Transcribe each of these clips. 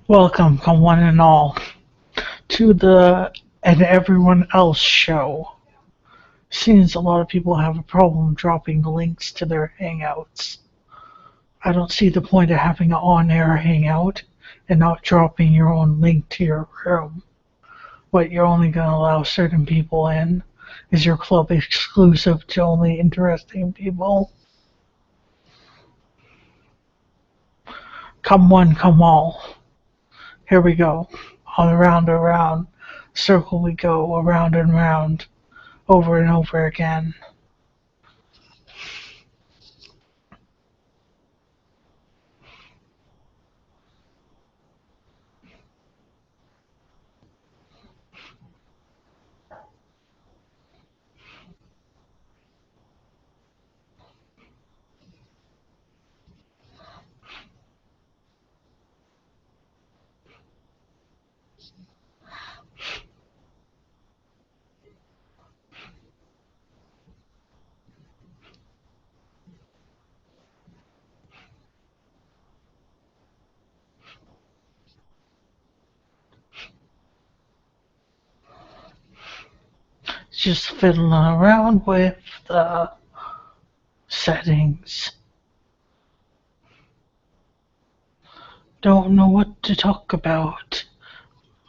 Welcome, come one and all, to the and everyone else show. Seems a lot of people have a problem dropping links to their hangouts. I don't see the point of having an on-air hangout and not dropping your own link to your room. What, you're only going to allow certain people in? Is your club exclusive to only interesting people? Come one, come all. Here we go. All around, around. Circle we go, around and round, over and over again. Just fiddling around with the settings. Don't know what to talk about.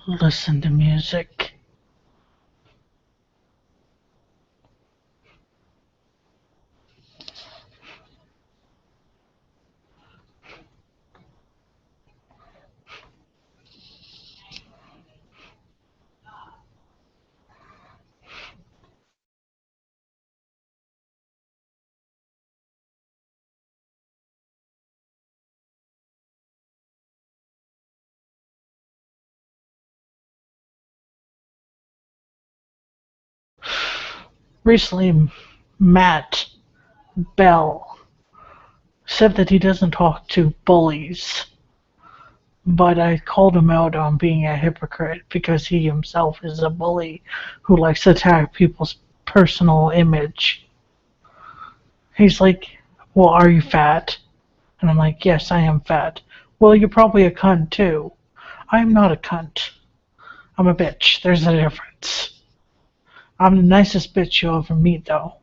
Listen to music. Recently, Matt Bell said that he doesn't talk to bullies, but I called him out on being a hypocrite because he himself is a bully who likes to attack people's personal image. He's like, well, are you fat? And I'm like, yes, I am fat. Well, you're probably a cunt too. I'm not a cunt. I'm a bitch. There's a difference. I'm the nicest bitch you'll ever meet, though.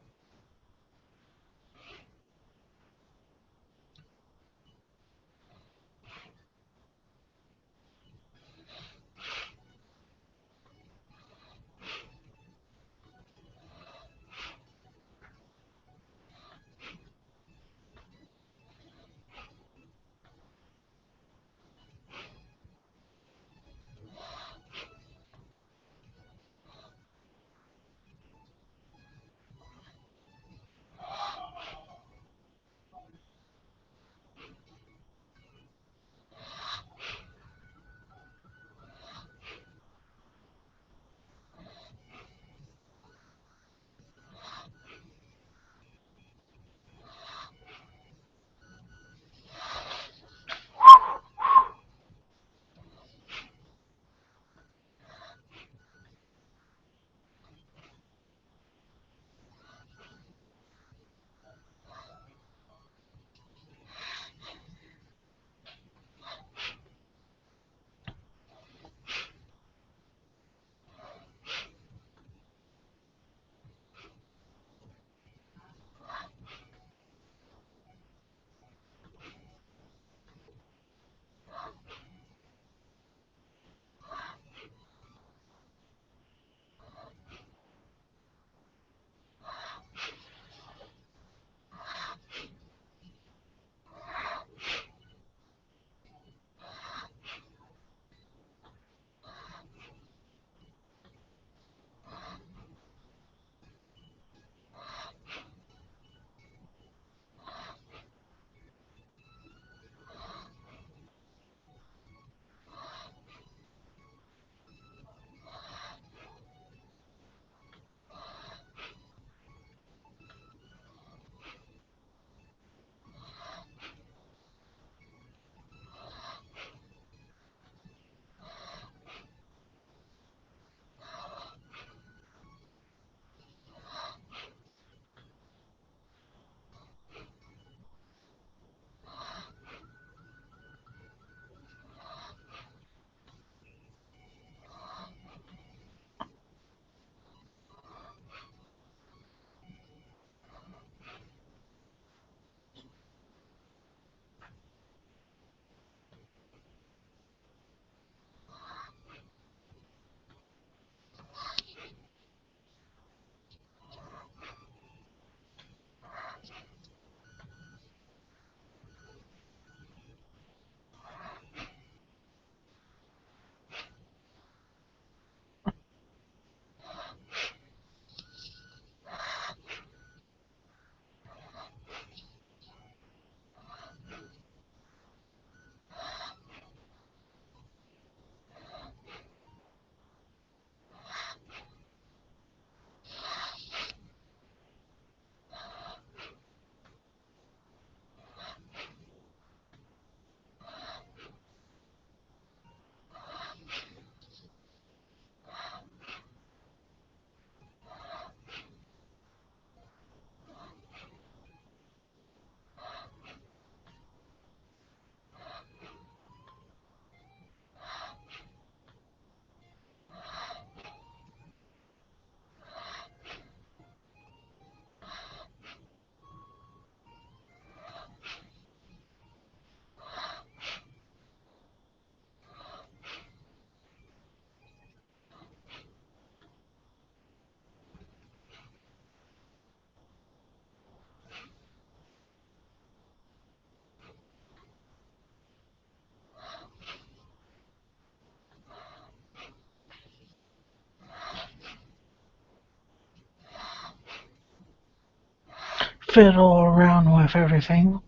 fiddle around with everything.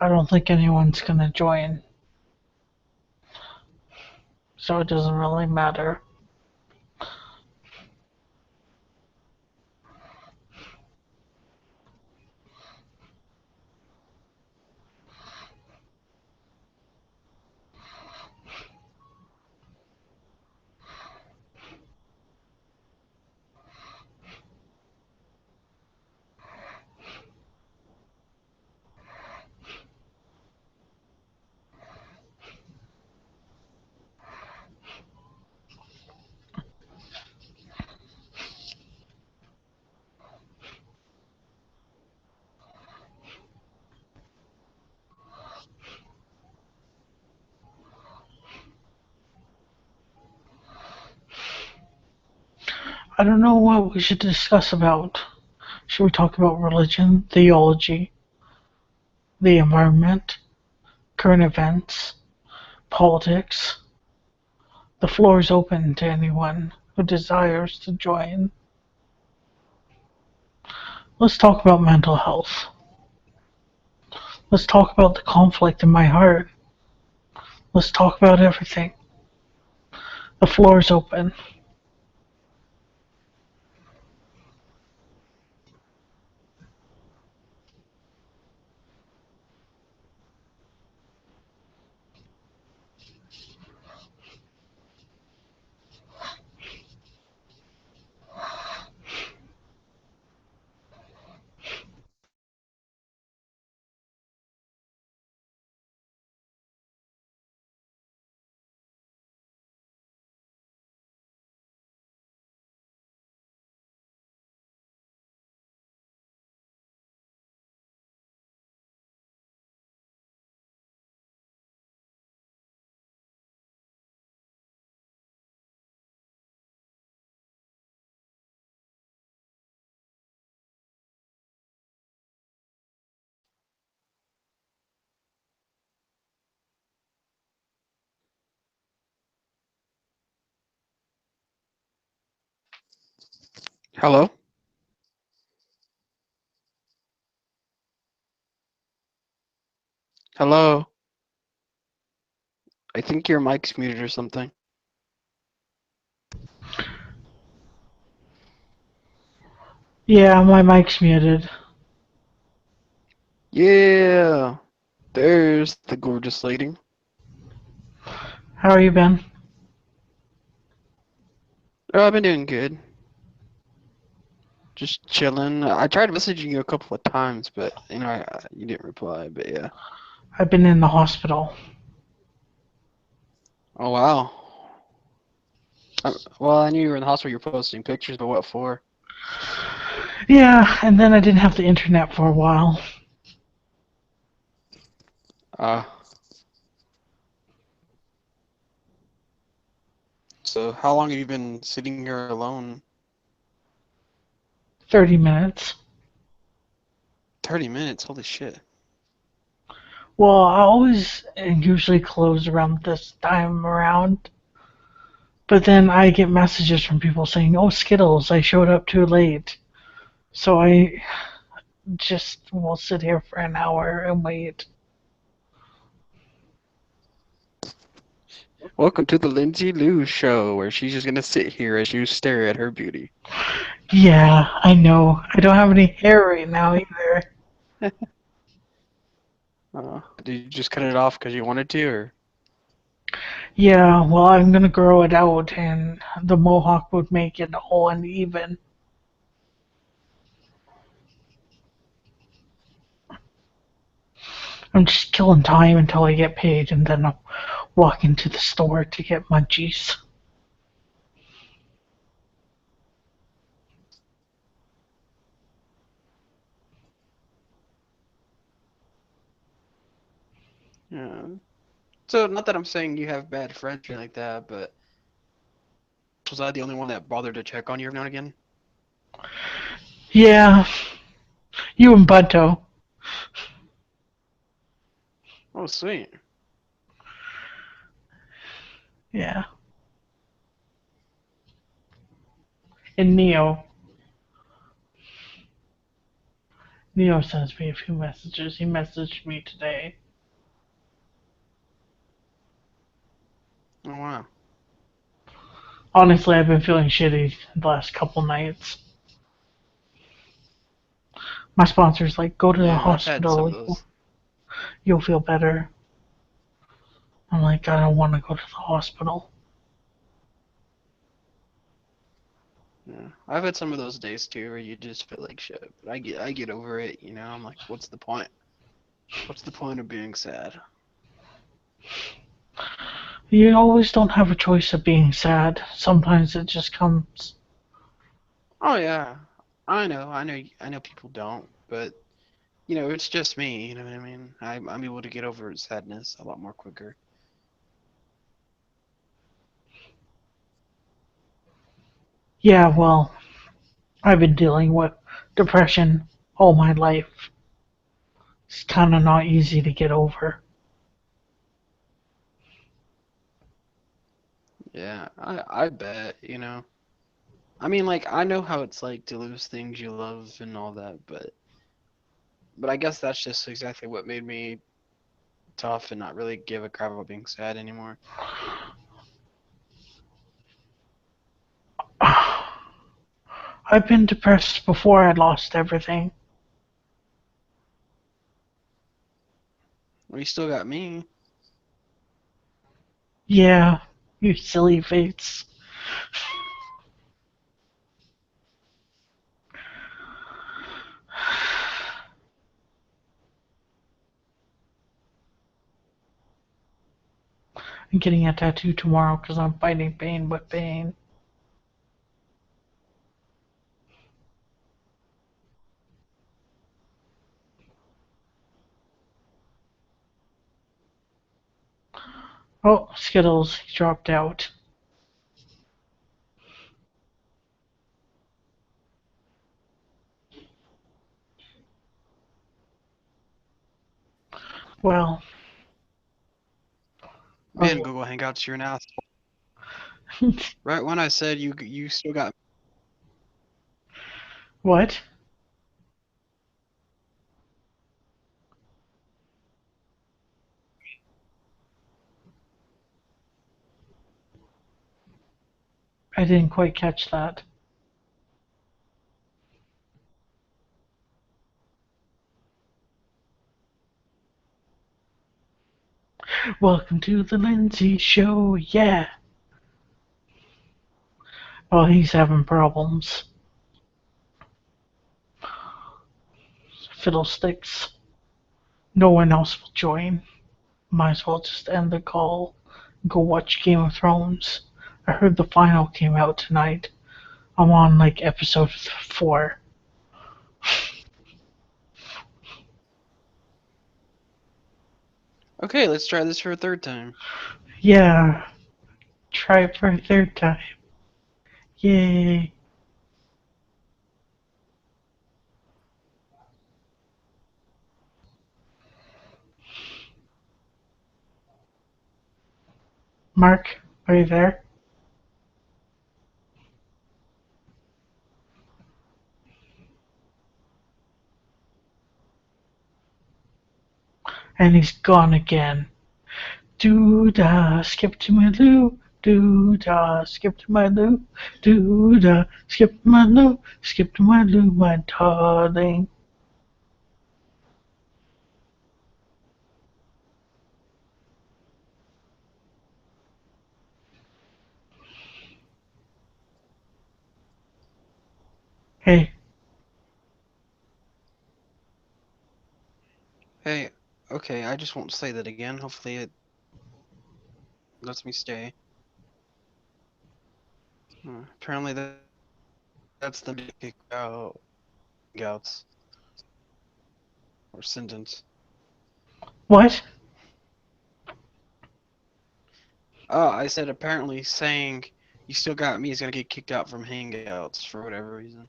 I don't think anyone's gonna join, so it doesn't really matter. I don't know what we should discuss about. Should we talk about religion, theology, the environment, current events, politics? The floor is open to anyone who desires to join. Let's talk about mental health. Let's talk about the conflict in my heart. Let's talk about everything. The floor is open. Hello? Hello? I think your mic's muted or something. Yeah, my mic's muted. Yeah! There's the gorgeous lady. How are you, Ben? Oh, I've been doing good. Just chilling. I tried messaging you a couple of times, but you didn't reply. But yeah. I've been in the hospital. Oh wow. Well, I knew you were in the hospital. You're posting pictures, but what for? Yeah, and then I didn't have the internet for a while. Uh, so how long have you been sitting here alone? 30 minutes. 30 minutes. Holy shit. Well, I always and usually close around this time around. But then I get messages from people saying, "Oh, Skittles, I showed up too late." So I just will sit here for an hour and wait. Welcome to the Lindsay Lou show, where she's just gonna sit here as you stare at her beauty. Yeah, I know. I don't have any hair right now either. Did you just cut it off because you wanted to, or? Yeah, well, I'm gonna grow it out, and the mohawk would make it all uneven. I'm just killing time until I get paid, and then I'll walk into the store to get munchies. Yeah. So, not that I'm saying you have bad friends or anything like that, but was I the only one that bothered to check on you every now and again? Yeah, You and Bunto. Oh, sweet. Yeah. And Neo. Neo sends me a few messages. He messaged me today. Oh, wow. Honestly, I've been feeling shitty the last couple nights. My sponsor's like, go to the Yeah, I've had some hospital. of those. You'll feel better. I'm like, I don't want to go to the hospital. Yeah, I've had some of those days too, where you just feel like shit. But I get over it. You know, I'm like, what's the point? What's the point of being sad? You always don't have a choice of being sad. Sometimes it just comes. Oh yeah, I know people don't, but it's just me. You know what I mean? I'm able to get over sadness a lot more quicker. Yeah, well, I've been dealing with depression all my life. It's kind of not easy to get over. Yeah, I bet. I mean, like I know how it's like to lose things you love and all that, but I guess that's just exactly what made me tough and not really give a crap about being sad anymore. I've been depressed before I lost everything. Well, you still got me. Yeah, you silly face. I'm getting a tattoo tomorrow because I'm fighting pain with pain. Oh, Skittles, he dropped out. Well, Man, Google Hangouts, you're an asshole. Right when I said you still got what? I didn't quite catch that. Welcome to the Lindsay Show, yeah. Oh, he's having problems. Fiddlesticks. No one else will join. Might as well just end the call. Go watch Game of Thrones. I heard the final came out tonight. I'm on like episode 4. Okay, let's try this for a third time. Yeah, try it for a third time. Yay. Mark, are you there? And he's gone again. Do da, skip to my loo. Do da, skip to my loo. Do da, skip to my loo. Skip to my loo, my darling. Hey, Hey, okay, I just won't say that again. Hopefully it lets me stay. Apparently that's the kick out Hangouts or sentence. what? Oh, I said apparently saying you still got me is gonna get kicked out from Hangouts for whatever reason.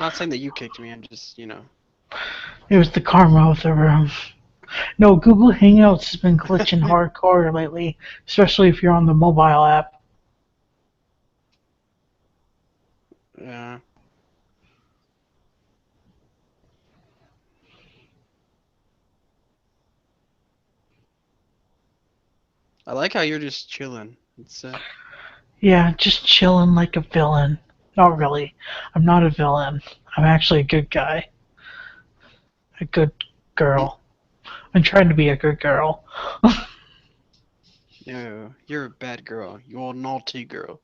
Not saying that you kicked me, I'm just. It was the karma of the room. No, Google Hangouts has been glitching hardcore lately, especially if you're on the mobile app. Yeah. I like how you're just chilling. It's Yeah, just chilling like a villain. Not really. I'm not a villain. I'm actually a good guy. A good girl. I'm trying to be a good girl. no, you're a bad girl. You're a naughty girl.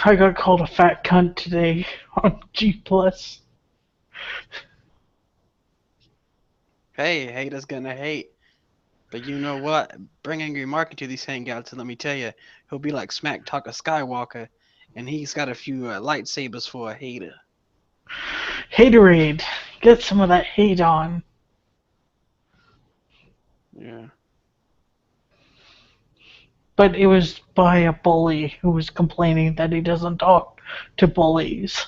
I got called a fat cunt today on G Plus. Hey, haters gonna hate. But you know what? Bring Angry Mark into these hangouts and let me tell you, he'll be like Smack Talker Skywalker, and he's got a few lightsabers for a hater. Haterade. Get some of that hate on. Yeah. But it was by a bully who was complaining that he doesn't talk to bullies.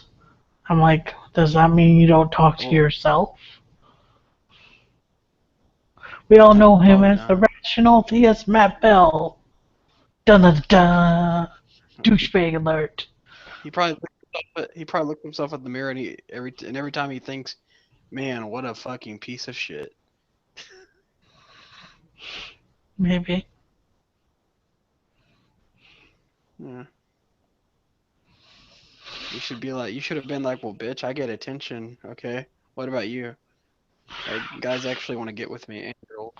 I'm like, does that mean you don't talk to Well, yourself? We all know him probably as the not. rational theist Matt Bell. Dun dun dun. He, Douchebag alert. he probably looks himself in the mirror and every time he thinks, man, what a fucking piece of shit. Maybe. Yeah. You should have been like, well, bitch, I get attention. Okay. What about you? Like, guys actually want to get with me and girls.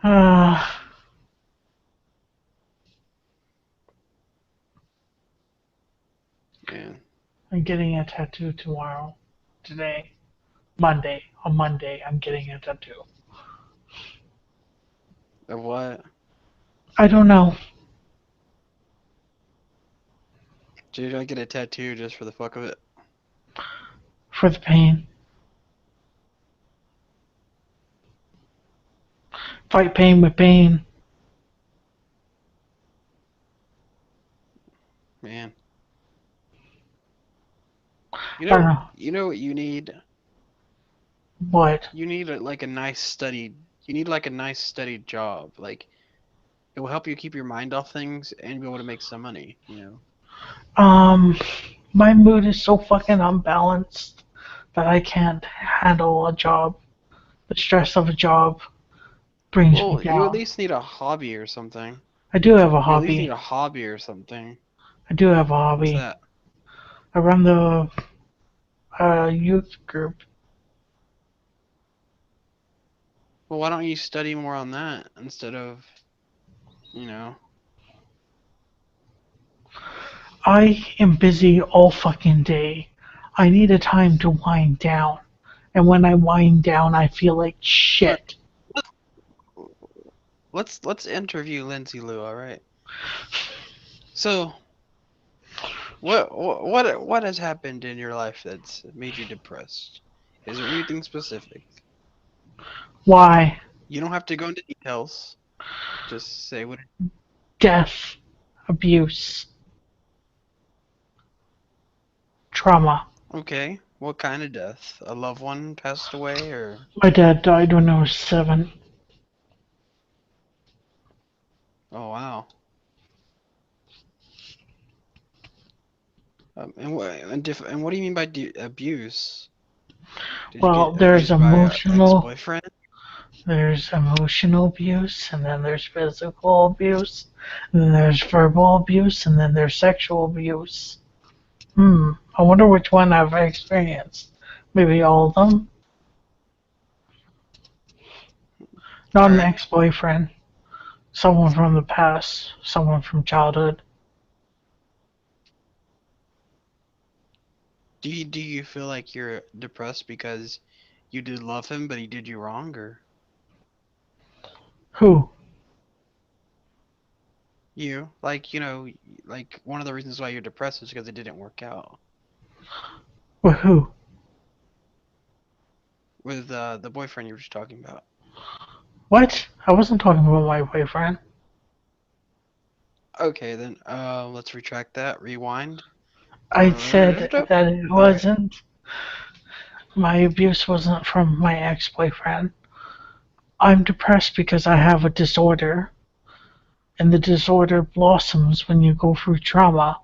Uh, Man. I'm getting a tattoo tomorrow. Today. Monday. On Monday, I'm getting a tattoo. Of what? I don't know. Dude, I get a tattoo just for the fuck of it. For the pain. Fight pain with pain. Man. I don't know. You know what you need? What? You need like a nice studied. You need like a nice studied job. Like it will help you keep your mind off things and be able to make some money. You know. Um, my mood is so fucking unbalanced that I can't handle a job. The stress of a job brings me Well, you at down. least need a hobby or something. I do have a You at least need hobby. a hobby or something. I do have a What's hobby. that? I run the youth group. Well, why don't you study more on that instead of, you know? I am busy all fucking day. I need a time to wind down. And when I wind down, I feel like All right, shit. let's interview Lindsay Lou. All right. So, what has happened in your life that's made you depressed? Is there anything specific? Why? You don't have to go into details. Just say what. Death, abuse, trauma. Okay. What kind of death? A loved one passed away, or My dad died when I was 7. oh wow. And what do you mean by abuse? Did you Well, get abused by a ex-boyfriend? there's emotional abuse, and then there's physical abuse, and then there's verbal abuse, and then there's sexual abuse. I wonder which one I've experienced. Maybe all of them? All Not an right. ex-boyfriend. Someone from the past. Someone from childhood. Do you feel like you're depressed because you did love him, but he did you wrong, or Who? you? Like, like one of the reasons why you're depressed is because it didn't work out With who? with the boyfriend you were just talking about. What? I wasn't talking about my boyfriend. Okay, then let's retract that. Rewind. I said All that it right. wasn't, my abuse wasn't from my ex boyfriend. I'm depressed because I have a disorder, and the disorder blossoms when you go through trauma.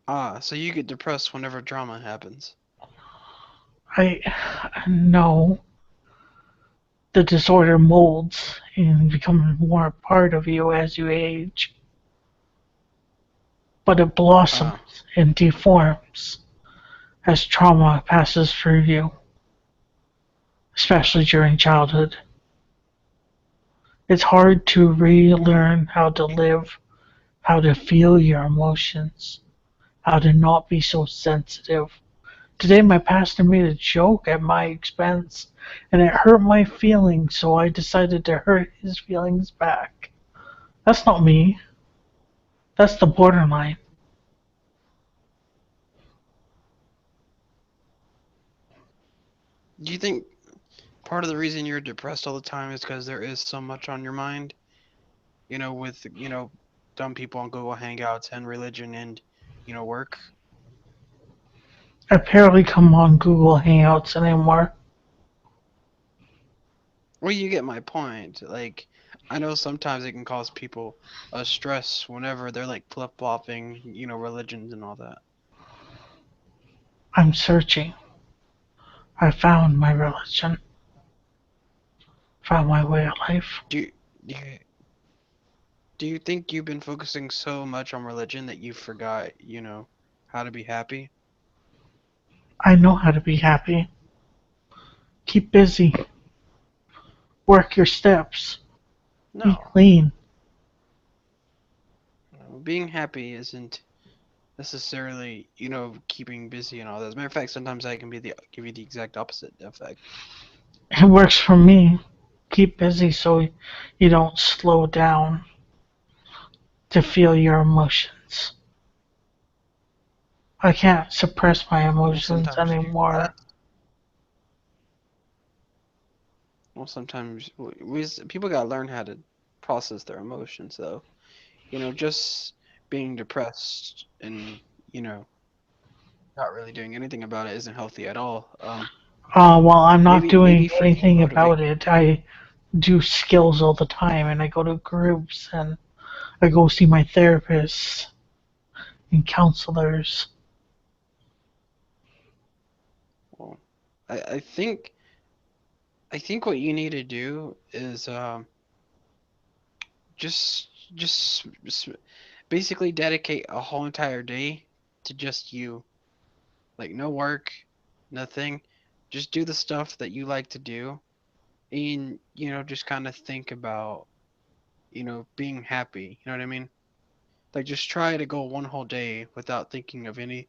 Ah, so you get depressed whenever drama happens. I know the disorder molds and becomes more a part of you as you age, but it blossoms Ah, and deforms as trauma passes through you, especially during childhood. It's hard to hmm. relearn how to live, how to feel your emotions, how to not be so sensitive. Today, my pastor made a joke at my expense, and it hurt my feelings, so I decided to hurt his feelings back. That's not me. That's the borderline. Do you think part of the reason you're depressed all the time is because there is so much on your mind? With dumb people on Google Hangouts and religion and work. I barely come on Google Hangouts anymore. Well, you get my point. Like, I know sometimes it can cause people a stress whenever they're like flip flopping, religions and all that. I'm searching. I found my religion, found my way of life. Do you, do you do you think you've been focusing so much on religion that you forgot, how to be happy? I know how to be happy. Keep busy. Work your steps. Eat No. clean. No, being happy isn't necessarily, keeping busy and all that. As a matter of fact, sometimes I can give you the exact opposite effect. It works for me. Keep busy so you don't slow down to feel your emotions. I can't suppress my Well, emotions sometimes anymore. sometimes people gotta learn how to process their emotions, though. Just being depressed and you know not really doing anything about it isn't healthy at all. While I'm not Maybe doing for you, anything motivate. about it, I do skills all the time and I go to groups and I go see my therapists and counselors. Well, I, I think I think what you need to do is just just basically dedicate a whole entire day to just you. Like no work, nothing. Just do the stuff that you like to do and just kind of think about being happy. You know what I mean? Like just try to go one whole day without thinking of anything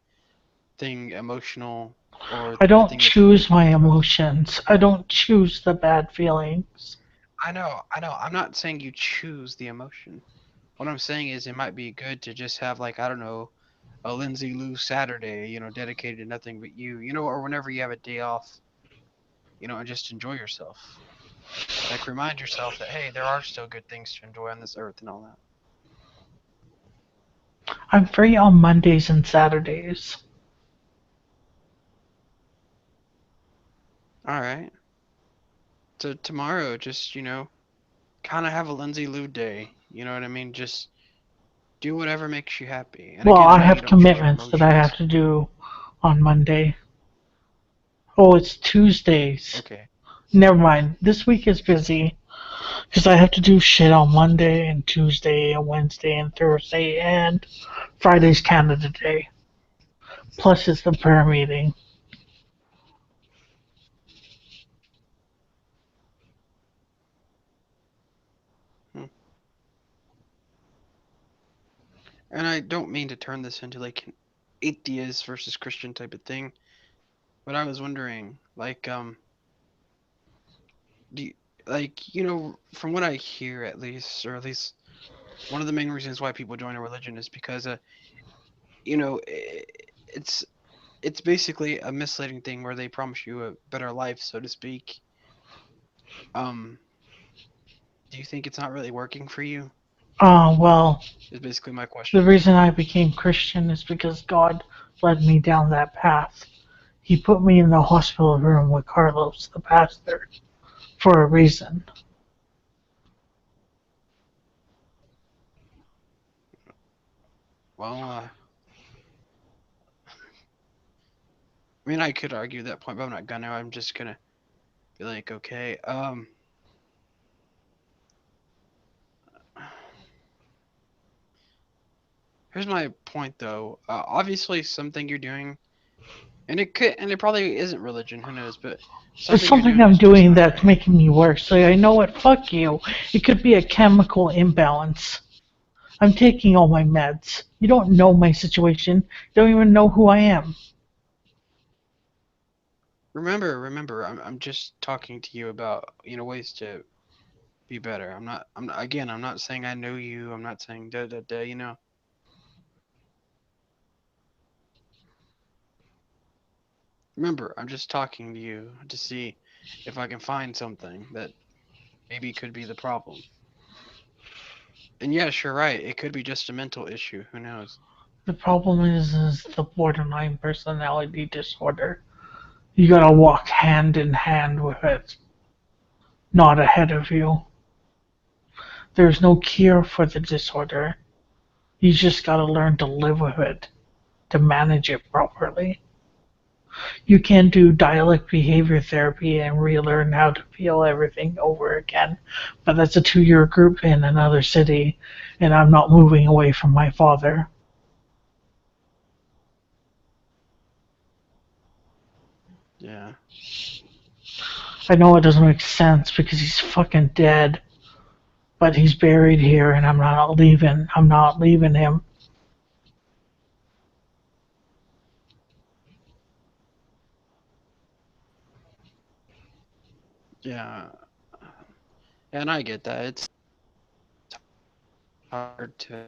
emotional or I a don't thing that's gonna choose make you my depressed. emotions. I don't choose the bad feelings. I know. I'm not saying you choose the emotion. What I'm saying is it might be good to just have like, I don't know, a Lindsay Lou Saturday, dedicated to nothing but you, or whenever you have a day off, and just enjoy yourself. Like remind yourself that hey, there are still good things to enjoy on this earth and all that. I'm free on Mondays and Saturdays. All right. So tomorrow, just kind of have a Lindsay Lou day. You know what I mean? Just do whatever makes you happy. And Well, again, I I know you have don't choose your commitments that I have emotions. to do on Monday. Oh, it's Tuesdays. Okay. Never mind. This week is busy because I have to do shit on Monday and Tuesday and Wednesday and Thursday and Friday's Canada Day. Plus, it's the prayer meeting. Hmm. And I don't mean to turn this into like an atheist versus Christian type of thing, but I was wondering, like, do you, like, from what I hear at least, or at least one of the main reasons why people join a religion is because, it's it's basically a misleading thing where they promise you a better life, so to speak. Um, Do you think it's not really working for you? Well, Is basically my the question. reason I became Christian is because God led me down that path. He put me in the hospital room with Carlos, the pastor, for a reason. Well, I mean, I could argue that point, but I'm not gonna. I'm just gonna be like, okay, here's my point though. Obviously, something you're doing, and it probably isn't religion. Who knows? But It's something you're something doing I'm is just doing not that's right. making me worse. So I know what, fuck you. It could be a chemical imbalance. I'm taking all my meds. You don't know my situation. You don't even know who I am. Remember, I'm just talking to you about ways to be better. Again, I'm not saying I know you. I'm not saying da da da. Remember, I'm just talking to you to see if I can find something that maybe could be the problem. And yes, you're right. It could be just a mental issue. Who knows? The problem is the borderline personality disorder. You gotta walk hand in hand with it, not ahead of you. There's no cure for the disorder. You just gotta learn to live with it, to manage it properly. You can do dialect behavior therapy and relearn how to feel everything over again, but that's a 2 year group in another city, and I'm not moving away from my father. Yeah. I know it doesn't make sense because he's fucking dead, but he's buried here and I'm not leaving. I'm not leaving him. Yeah. And I get that. It's hard to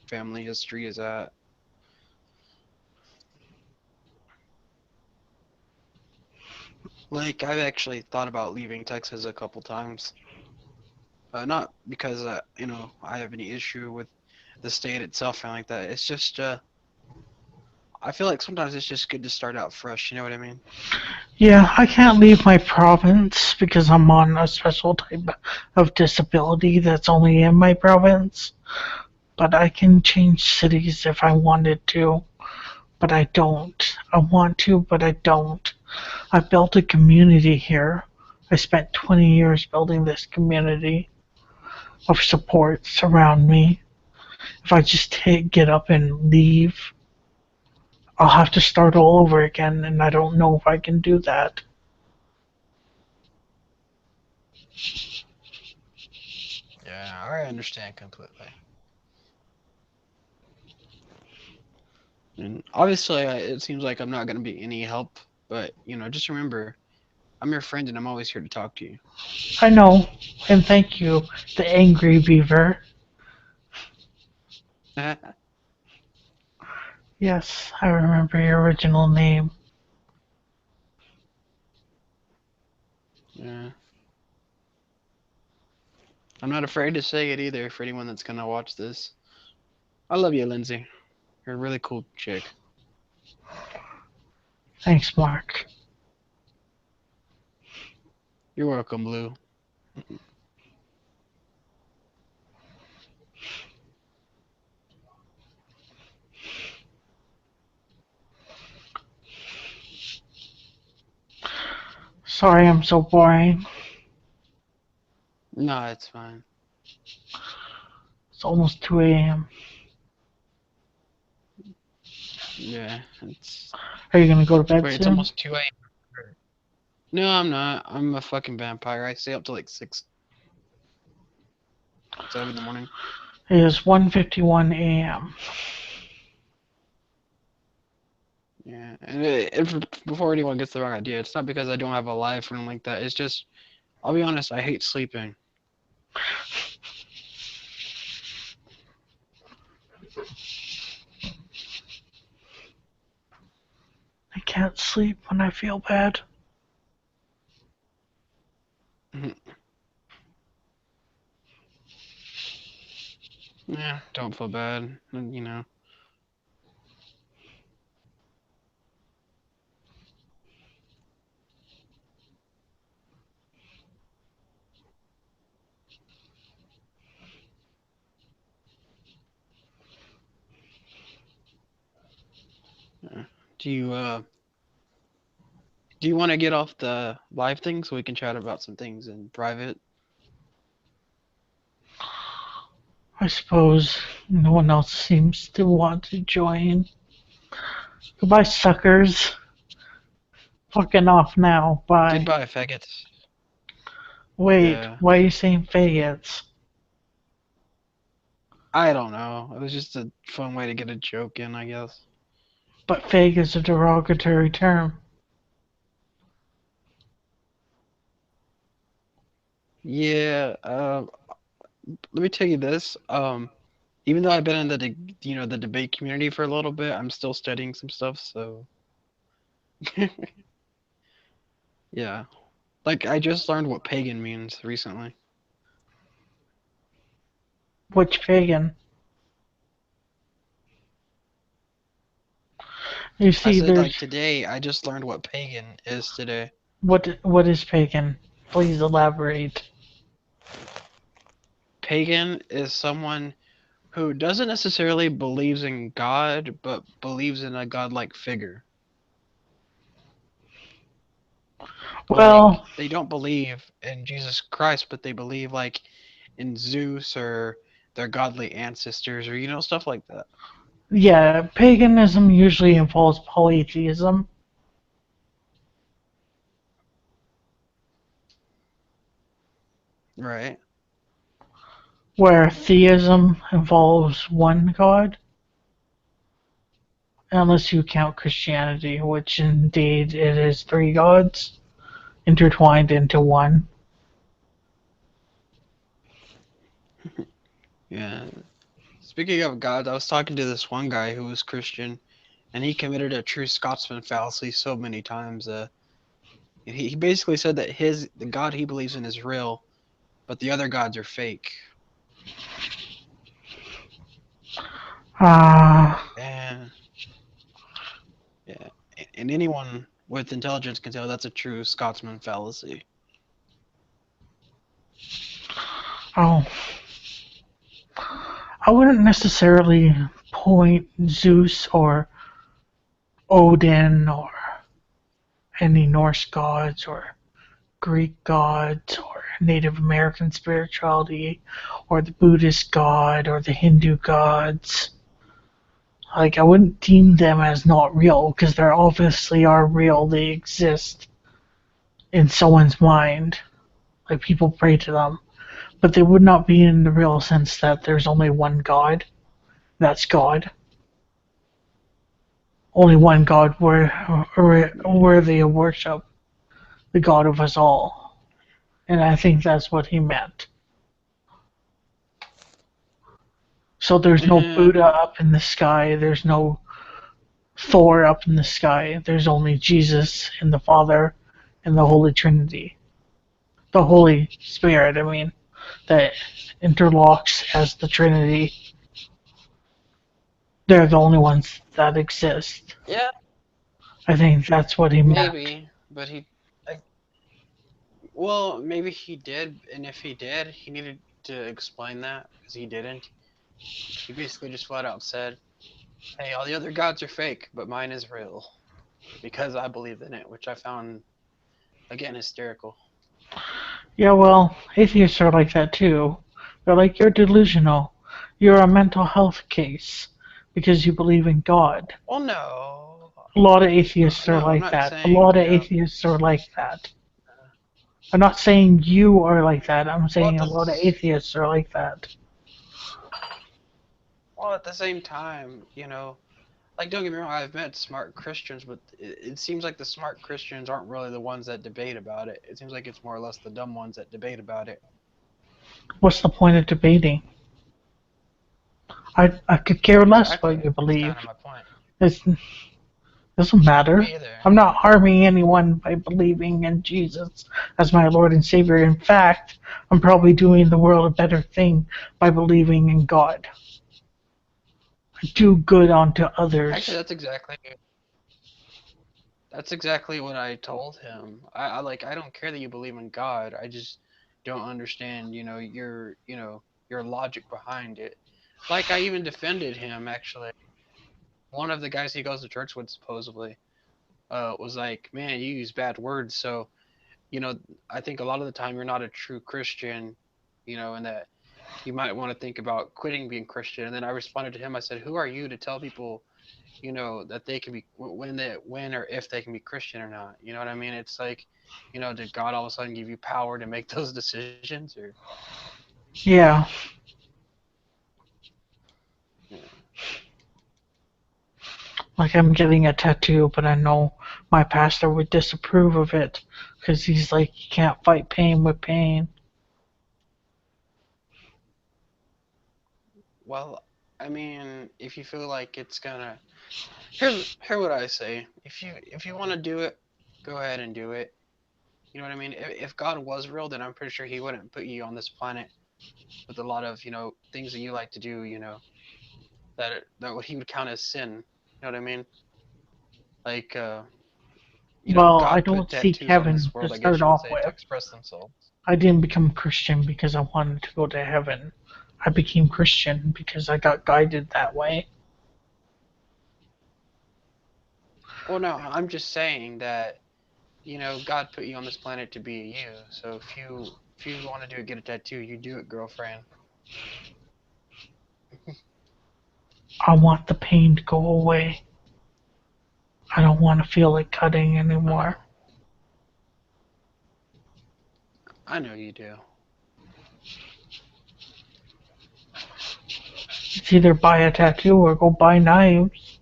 family history is that. Like, I've actually thought about leaving Texas a couple times. Not because I have any issue with the state itself and like that. It's just I feel like sometimes it's just good to start out fresh. You know what I mean? Yeah, I can't leave my province because I'm on a special type of disability that's only in my province. But I can change cities if I wanted to, but I don't. I want to, but I don't. I built a community here. I spent 20 years building this community of supports around me. If I just get up and leave, I'll have to start all over again, and I don't know if I can do that. Yeah, I understand completely. And obviously, it seems like I'm not going to be any help, but just remember, I'm your friend and I'm always here to talk to you. I know, and thank you, the angry beaver. Yes, I remember your original name. Yeah. I'm not afraid to say it either for anyone that's going to watch this. I love you, Lindsay. You're a really cool chick. Thanks, Mark. You're welcome, Blue. Sorry I'm so boring. No, it's fine. It's almost 2 a.m. Yeah, it's Are you gonna go to bed wait, it's soon? almost 2 a.m. No, I'm not. I'm a fucking vampire. I stay up till like 6, 7 in the morning. It is 1:51 a.m. Yeah, before anyone gets the wrong idea, it's not because I don't have a life or anything like that. It's just, I'll be honest, I hate sleeping. I can't sleep when I feel bad. Yeah, don't feel bad. You know. Yeah. Do you uh do you want to get off the live thing so we can chat about some things in private? I suppose no one else seems to want to join. Goodbye, suckers. Fucking off now. Bye. Goodbye, faggots. Wait, Yeah. why are you saying faggots? I don't know. It was just a fun way to get a joke in, I guess. But fag is a derogatory term. Yeah. Let me tell you this. Even though I've been in the the debate community for a little bit, I'm still studying some stuff. So yeah, like I just learned what pagan means recently. Which pagan? You I see, said like there's today, I just learned what pagan is today. what is pagan? Please elaborate. Pagan is someone who doesn't necessarily believes in God, but believes in a godlike figure. Like Well, they don't believe in Jesus Christ, but they believe like in Zeus or their godly ancestors or stuff like that. yeah, paganism usually involves polytheism, Right. where theism involves one god, unless you count Christianity, which indeed it is three gods intertwined into one. Yeah. Speaking of God, I was talking to this one guy who was Christian, and he committed a true Scotsman fallacy so many times. He basically said that the God he believes in is real, but the other gods are fake. Ah, And yeah, and anyone with intelligence can tell that's a true Scotsman fallacy. oh, I wouldn't necessarily point Zeus or Odin or any Norse gods or Greek gods or Native American spirituality or the Buddhist god or the Hindu gods. Like, I wouldn't deem them as not real because they obviously are real. They exist in someone's mind. Like, people pray to them. But they would not be in the real sense that there's only one God. That's God. Only one God worthy of worship. The God of us all. And I think that's what he meant. So there's no Yeah, Buddha up in the sky. There's no Thor up in the sky. There's only Jesus and the Father and the Holy Trinity. The Holy Spirit, I mean, that interlocks as the Trinity. They're the only ones that exist. yeah, I think that's what he meant. maybe, but like, well, maybe he did, and if he did, he needed to explain that because he didn't. He basically just flat out said, "Hey, all the other gods are fake, but mine is real because I believe in it," which I found again hysterical. Yeah, well, atheists are like that too. They're like, you're delusional. You're a mental health case because you believe in God. Well, no, A lot of atheists are no, I'm like not that. A saying lot of atheists are like that. I'm not saying you are like that. I'm Well, saying a lot of atheists are like that. at the same time, like don't get me wrong, I've met smart Christians, but it seems like the smart Christians aren't really the ones that debate about it. It seems like it's more or less the dumb ones that debate about it. What's the point of debating? I could care less what Exactly. you That's believe. kind of my point. It's, Doesn't matter. Me either. I'm not harming anyone by believing in Jesus as my Lord and Savior. In fact, I'm probably doing the world a better thing by believing in God. Do good unto Actually, others. that's exactly what I told him. I like I don't care that you believe in God. I just don't understand, your logic behind it. Like I even defended him actually. One of the guys he goes to church with supposedly was like, "Man, you use bad words." So, you know, I think a lot of the time you're not a true Christian, and that you might want to think about quitting being Christian. And then I responded to him. I said, "Who are you to tell people that they can be when or if they can be Christian or not? You know what I mean? It's like, did God all of a sudden give you power to make those decisions or Yeah, yeah. like I'm getting a tattoo, but I know my pastor would disapprove of it because he's like, you can't fight pain with pain. Well, I mean, if you feel like it's gonna here what I say. If you want to do it, go ahead and do it. You know what I mean? If God was real, then I'm pretty sure he wouldn't put you on this planet with a lot of, things that you like to do, that what he would count as sin. You know what I mean? Like Well, I God put don't seek tattoos on heaven this to world, I start guess you would off say, to with. express themselves. I didn't become Christian because I wanted to go to heaven. I became Christian because I got guided that way. Well, no, I'm just saying that, God put you on this planet to be you. So if you want to get a tattoo, you do it, girlfriend. I want the pain to go away. I don't want to feel like cutting I know. anymore. I know you do. It's either buy a tattoo or go buy knives.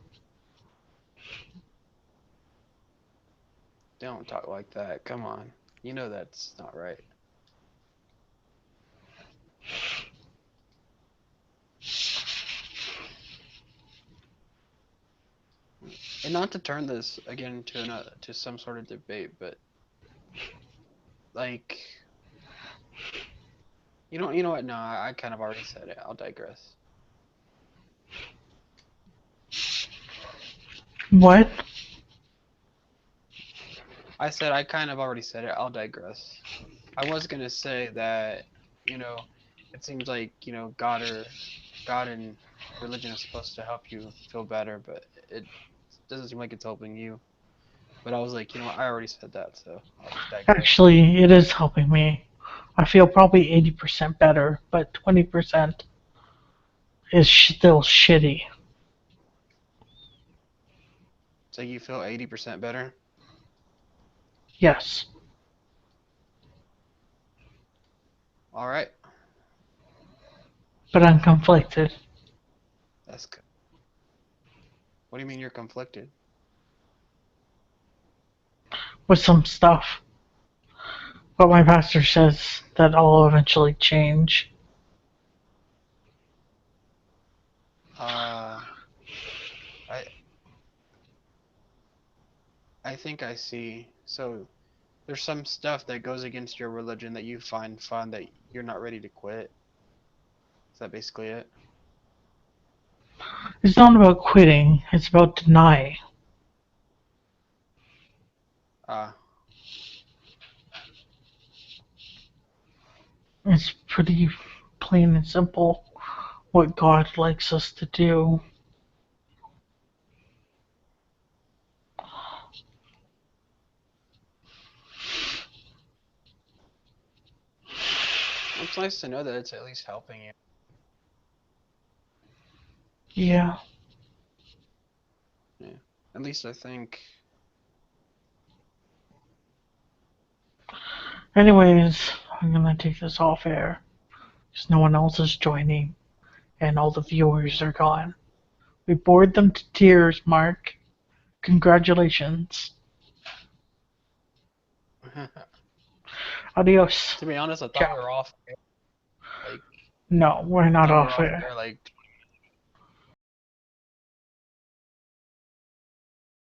Don't talk like that. Come on. You know that's not right. And not to turn this again to some sort of debate, but like, you know what? No, I kind of already said it. I'll digress. What? I said I kind of already said it. I'll digress. I was gonna say that, you know, it seems like, God and religion is supposed to help you feel better, but it doesn't seem like it's helping you. But I was like, I already said that, so I'll just digress. Actually, it is helping me. I feel probably 80% better, but 20% is still shitty. So you feel 80% better? Yes, All right. but I'm conflicted That's good. What do you mean you're conflicted? with some stuff. But my pastor says that I'll eventually change. Uh, I I think I see. So there's some stuff that goes against your religion that you find fun that you're not ready to quit. Is that basically it? It's not about quitting, it's about denying. Uh, It's pretty plain and simple what God likes us to do. well, it's nice to know that it's at least helping you. Yeah. Yeah. At least I think. Anyways, I'm gonna take this off air because no one else is joining and all the viewers are gone. We bored them to tears, Mark. Congratulations. Adios. To be honest, I thought we Ciao. were off. Like, No, we're I not thought we were off off air. air like